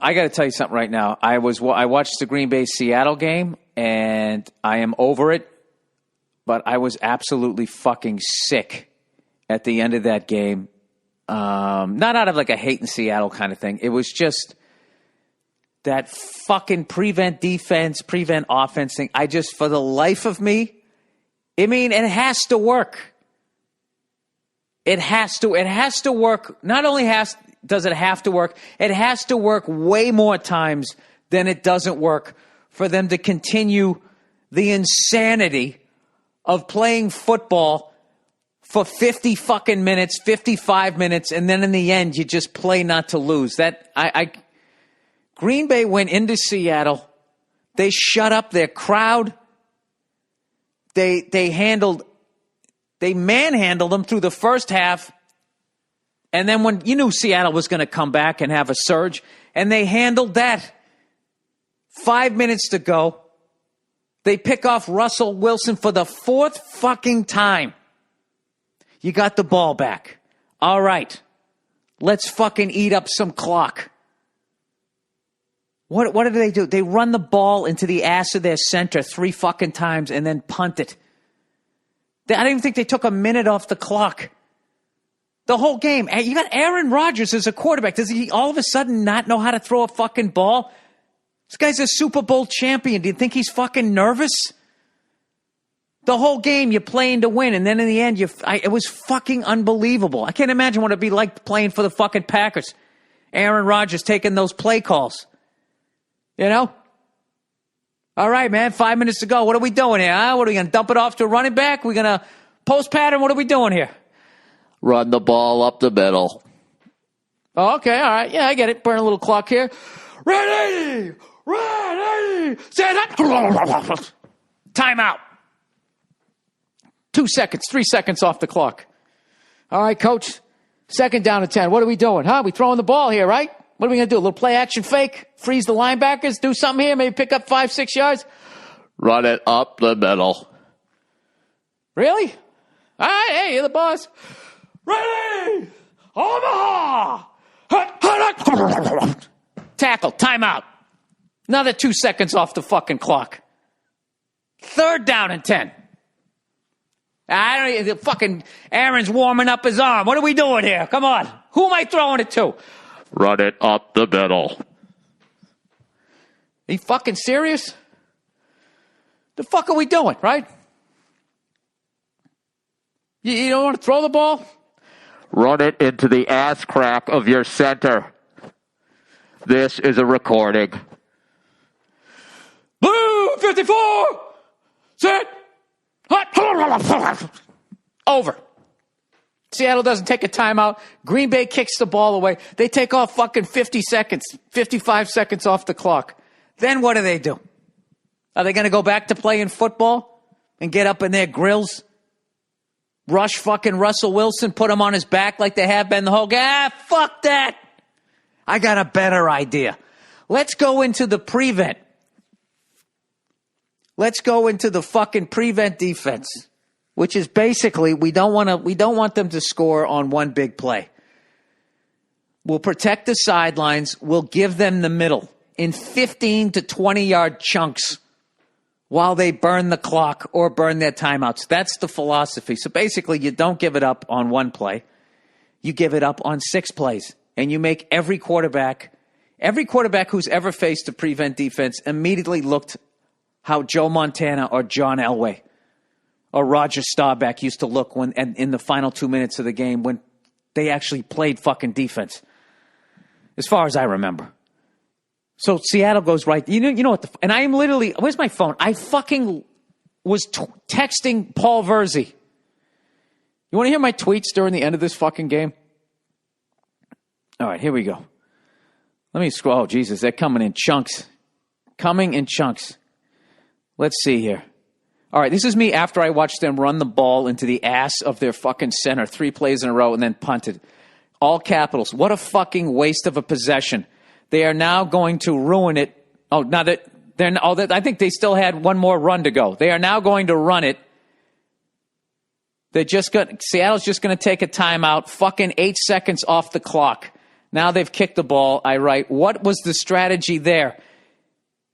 I got to tell you something right now. I watched the Green Bay Seattle game, and I am over it. But I was absolutely fucking sick at the end of that game. Not out of like a hating Seattle kind of thing. It was just that fucking prevent defense, prevent offense thing. I just, for the life of me, I mean, it has to work. It has to work. Not only does it have to work, it has to work way more times than it doesn't work for them to continue the insanity of playing football for 50 fucking minutes, 55 minutes, and then in the end, you just play not to lose. Green Bay went into Seattle. They shut up their crowd. They manhandled them through the first half. And then when you knew Seattle was going to come back and have a surge, and they handled that. 5 minutes to go. They pick off Russell Wilson for the fourth fucking time. You got the ball back. All right. Let's fucking eat up some clock. What do? They run the ball into the ass of their center 3 fucking times and then punt it. I don't even think they took a minute off the clock. The whole game. You got Aaron Rodgers as a quarterback. Does he all of a sudden not know how to throw a fucking ball? This guy's a Super Bowl champion. Do you think he's fucking nervous? The whole game you're playing to win, and then in the end, it was fucking unbelievable. I can't imagine what it'd be like playing for the fucking Packers. Aaron Rodgers taking those play calls. You know? All right, man, 5 minutes to go. What are we doing here? Huh? What are we going to dump it off to a running back? We're going to post pattern? What are we doing here? Run the ball up the middle. Oh, okay, all right. Yeah, I get it. Burn a little clock here. Ready! Stand up! Timeout. 2 seconds, 3 seconds off the clock. All right, coach. 2nd down and 10. What are we doing? We throwing the ball here, right? What are we going to do? A little play action fake? Freeze the linebackers? Do something here? Maybe pick up 5-6 yards? Run it up the middle. Really? All right, hey, you're the boss. Ready! Omaha! Tackle. Timeout. Another 2 seconds off the fucking clock. 3rd down and 10. Fucking Aaron's warming up his arm. What are we doing here? Come on. Who am I throwing it to? Run it up the middle. Are you fucking serious? The fuck are we doing, right? You don't want to throw the ball? Run it into the ass crack of your center. This is a recording. Blue 54! Set! Hot! Over. Seattle doesn't take a timeout. Green Bay kicks the ball away. They take off fucking 50 seconds, 55 seconds off the clock. Then what do? Are they going to go back to playing football and get up in their grills? Rush fucking Russell Wilson, put him on his back like they have been the whole game? Fuck that. I got a better idea. Let's go into the prevent. Let's go into the fucking prevent defense, which is basically we don't want them to score on one big play. We'll protect the sidelines. We'll give them the middle in 15 to 20-yard chunks while they burn the clock or burn their timeouts. That's the philosophy. So basically, you don't give it up on one play. You give it up on 6 plays. And you make every quarterback who's ever faced a prevent defense immediately looked how Joe Montana or John Elway or Roger Staubach used to look when in the final 2 minutes of the game when they actually played fucking defense, as far as I remember. So Seattle goes right. You know what? And I am literally, where's my phone? I fucking was texting Paul Verzi. You want to hear my tweets during the end of this fucking game? All right, here we go. Let me scroll. Oh, Jesus, they're coming in chunks. Let's see here. All right, this is me after I watched them run the ball into the ass of their fucking center 3 plays in a row and then punted. All capitals. What a fucking waste of a possession. They are now going to ruin it. Oh, now that I think they still had one more run to go. They are now going to run it. Seattle's just going to take a timeout. Fucking 8 seconds off the clock. Now they've kicked the ball. I write, what was the strategy there?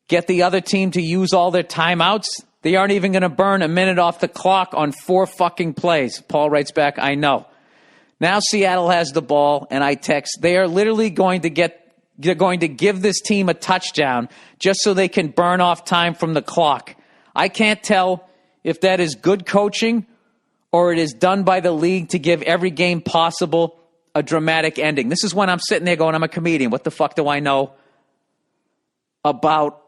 Get the other team to use all their timeouts? They aren't even going to burn a minute off the clock on 4 fucking plays. Paul writes back, I know. Now Seattle has the ball, and I text, they are literally they're going to give this team a touchdown just so they can burn off time from the clock. I can't tell if that is good coaching or it is done by the league to give every game possible a dramatic ending. This is when I'm sitting there going, I'm a comedian. What the fuck do I know about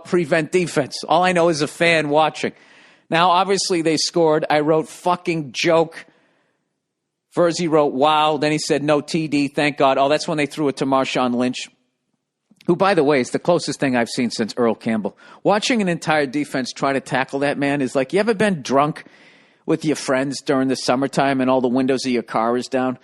prevent defense? All I know is a fan watching. Now, obviously, they scored. I wrote fucking joke. Verzi wrote, wow. Then he said, no TD, thank God. Oh, that's when they threw it to Marshawn Lynch, who, by the way, is the closest thing I've seen since Earl Campbell. Watching an entire defense try to tackle that man is like, you ever been drunk with your friends during the summertime and all the windows of your car is down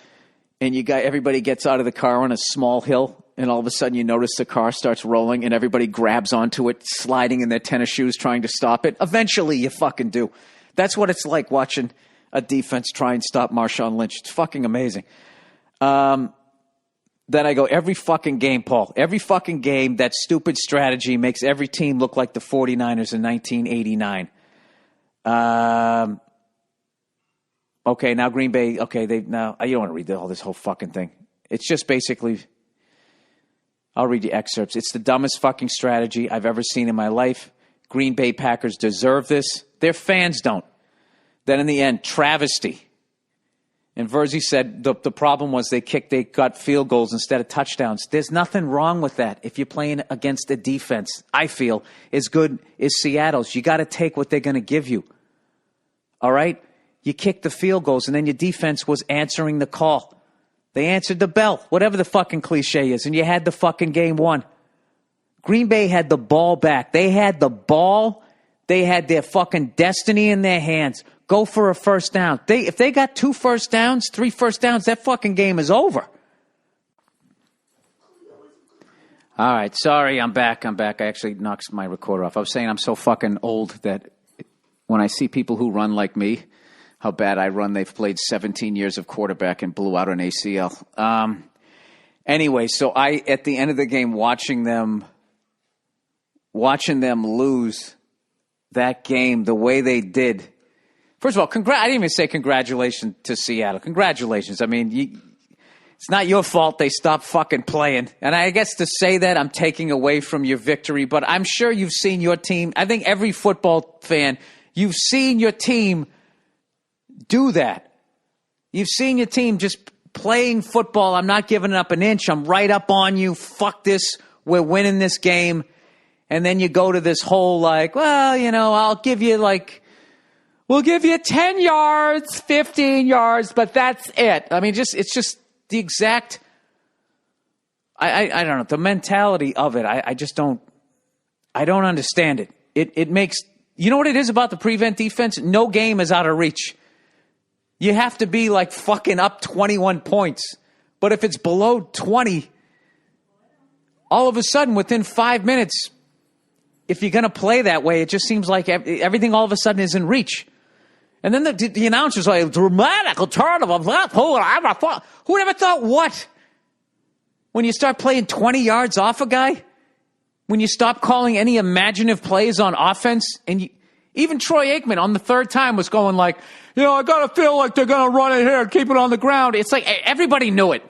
and everybody gets out of the car on a small hill and all of a sudden you notice the car starts rolling and everybody grabs onto it, sliding in their tennis shoes, trying to stop it? Eventually you fucking do. That's what it's like watching a defense try and stop Marshawn Lynch. It's fucking amazing. Then I go, every fucking game, Paul, every fucking game, that stupid strategy makes every team look like the 49ers in 1989. Okay, now Green Bay, okay, you don't want to read all this whole fucking thing. It's just basically, I'll read you excerpts. It's the dumbest fucking strategy I've ever seen in my life. Green Bay Packers deserve this. Their fans don't. Then in the end, travesty. And Verzi said the problem was they got field goals instead of touchdowns. There's nothing wrong with that if you're playing against a defense, I feel, as good as Seattle's. You got to take what they're going to give you. All right? You kicked the field goals, and then your defense was answering the call. They answered the bell, whatever the fucking cliche is, and you had the fucking game won. Green Bay had the ball back. They had the ball. They had their fucking destiny in their hands. Go for a first down. If they got 2 first downs, 3 first downs, that fucking game is over. All right, sorry, I'm back. I actually knocked my recorder off. I was saying I'm so fucking old that when I see people who run like me, how bad I run, they've played 17 years of quarterback and blew out an ACL. Anyway, so at the end of the game, watching them lose that game the way they did. First of all, I didn't even say congratulations to Seattle. Congratulations. I mean, it's not your fault they stopped fucking playing. And I guess to say that, I'm taking away from your victory. But I'm sure you've seen your team. I think every football fan, you've seen your team do that. You've seen your team just playing football. I'm not giving up an inch. I'm right up on you. Fuck this. We're winning this game. And then you go to this whole like, well, I'll give you we'll give you 10 yards, 15 yards, but that's it. I mean, it's just the exact, I don't know, the mentality of it. I don't understand it. It makes, you know what it is about the prevent defense? No game is out of reach. You have to be like fucking up 21 points. But if it's below 20, all of a sudden within 5 minutes, if you're going to play that way, it just seems like everything all of a sudden is in reach. And then the announcer's like, dramatic turn of who ever thought what? When you start playing 20 yards off a guy? When you stop calling any imaginative plays on offense? And even Troy Aikman on the third time was going like, I got to feel like they're going to run it here and keep it on the ground. It's like everybody knew it.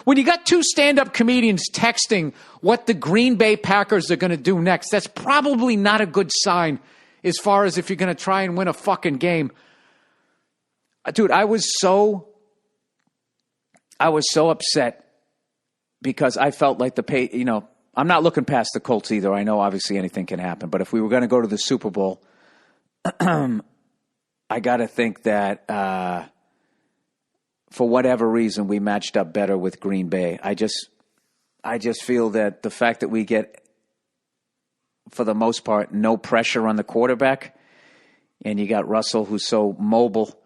When you got 2 stand-up comedians texting what the Green Bay Packers are going to do next, that's probably not a good sign as far as if you're going to try and win a fucking game. Dude, I was so upset because I felt like I'm not looking past the Colts either. I know obviously anything can happen, but if we were going to go to the Super Bowl, I got to think that for whatever reason we matched up better with Green Bay. I just feel that the fact that we get, for the most part, no pressure on the quarterback, and you got Russell who's so mobile,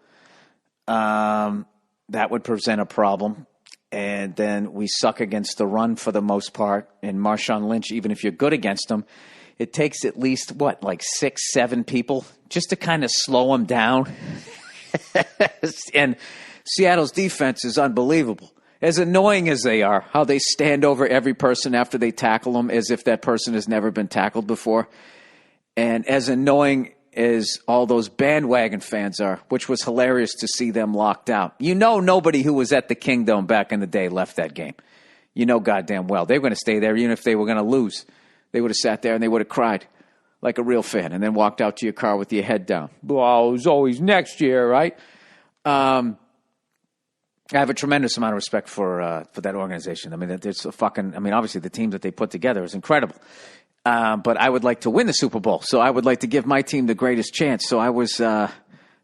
that would present a problem. And then we suck against the run for the most part. And Marshawn Lynch, even if you're good against him, it takes at least, 6, 7 people just to kind of slow him down. And Seattle's defense is unbelievable. As annoying as they are, how they stand over every person after they tackle them as if that person has never been tackled before. And as annoying as all those bandwagon fans are, which was hilarious to see them locked out. You know, nobody who was at the Kingdome back in the day left that game. You know goddamn well. They were going to stay there even if they were going to lose. They would have sat there and they would have cried like a real fan and then walked out to your car with your head down. Well, it was always next year, right? I have a tremendous amount of respect for that organization. I mean, it's obviously the team that they put together is incredible. But I would like to win the Super Bowl, so I would like to give my team the greatest chance. So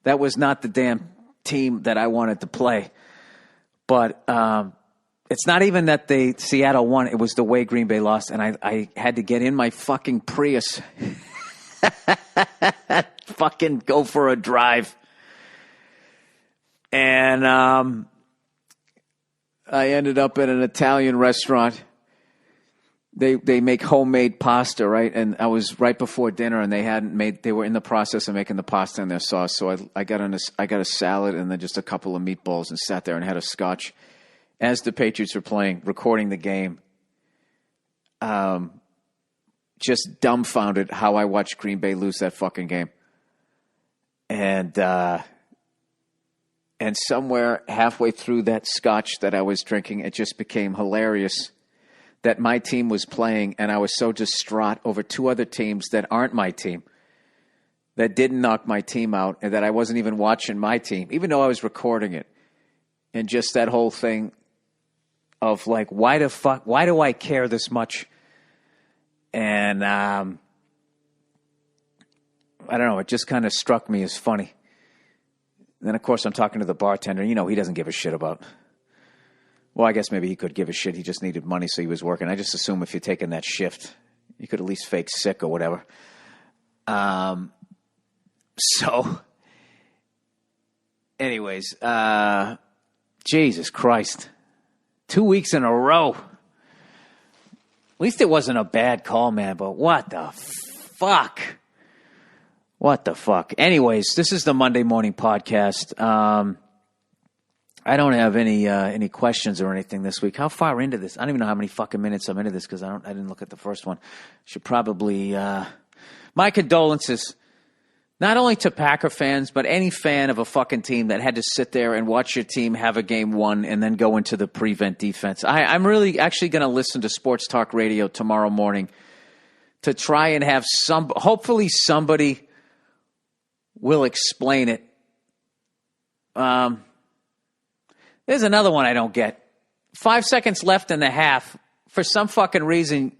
that was not the damn team that I wanted to play. But it's not even that Seattle won; it was the way Green Bay lost, and I had to get in my fucking Prius, fucking go for a drive, and I ended up at an Italian restaurant. They make homemade pasta, right? And I was right before dinner, and they were in the process of making the pasta and their sauce. So I got a salad and then just a couple of meatballs and sat there and had a scotch as the Patriots were playing, recording the game. Just dumbfounded how I watched Green Bay lose that fucking game. And somewhere halfway through that scotch that I was drinking, it just became hilarious that my team was playing, and I was so distraught over two other teams that aren't my team, that didn't knock my team out, and that I wasn't even watching my team, even though I was recording it. And just that whole thing of like, why do I care this much? And I don't know, it just kind of struck me as funny. And then, of course, I'm talking to the bartender. You know, he doesn't give a shit about... Well, I guess maybe he could give a shit. He just needed money, so he was working. I just assume if you're taking that shift, you could at least fake sick or whatever. Anyways, Jesus Christ. 2 weeks in a row. At least it wasn't a bad call, man, but what the fuck? What the fuck? Anyways, this is the Monday Morning Podcast. I don't have any questions or anything this week. How far into this? I don't even know how many fucking minutes I'm into this because I didn't look at the first one. Should probably my condolences, not only to Packer fans, but any fan of a fucking team that had to sit there and watch your team have a game won and then go into the prevent defense. I'm really actually going to listen to Sports Talk Radio tomorrow morning to try and have hopefully somebody will explain it. There's another one I don't get. 5 seconds left in the half. For some fucking reason,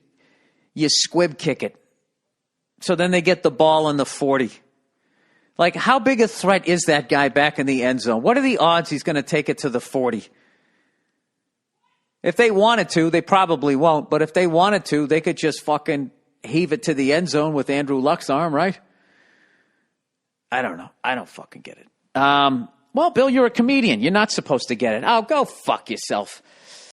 you squib kick it. So then they get the ball in the 40. Like, how big a threat is that guy back in the end zone? What are the odds he's going to take it to the 40? If they wanted to, they probably won't. But if they wanted to, they could just fucking heave it to the end zone with Andrew Luck's arm, right? I don't know. I don't fucking get it. Well, Bill, you're a comedian. You're not supposed to get it. Oh, go fuck yourself.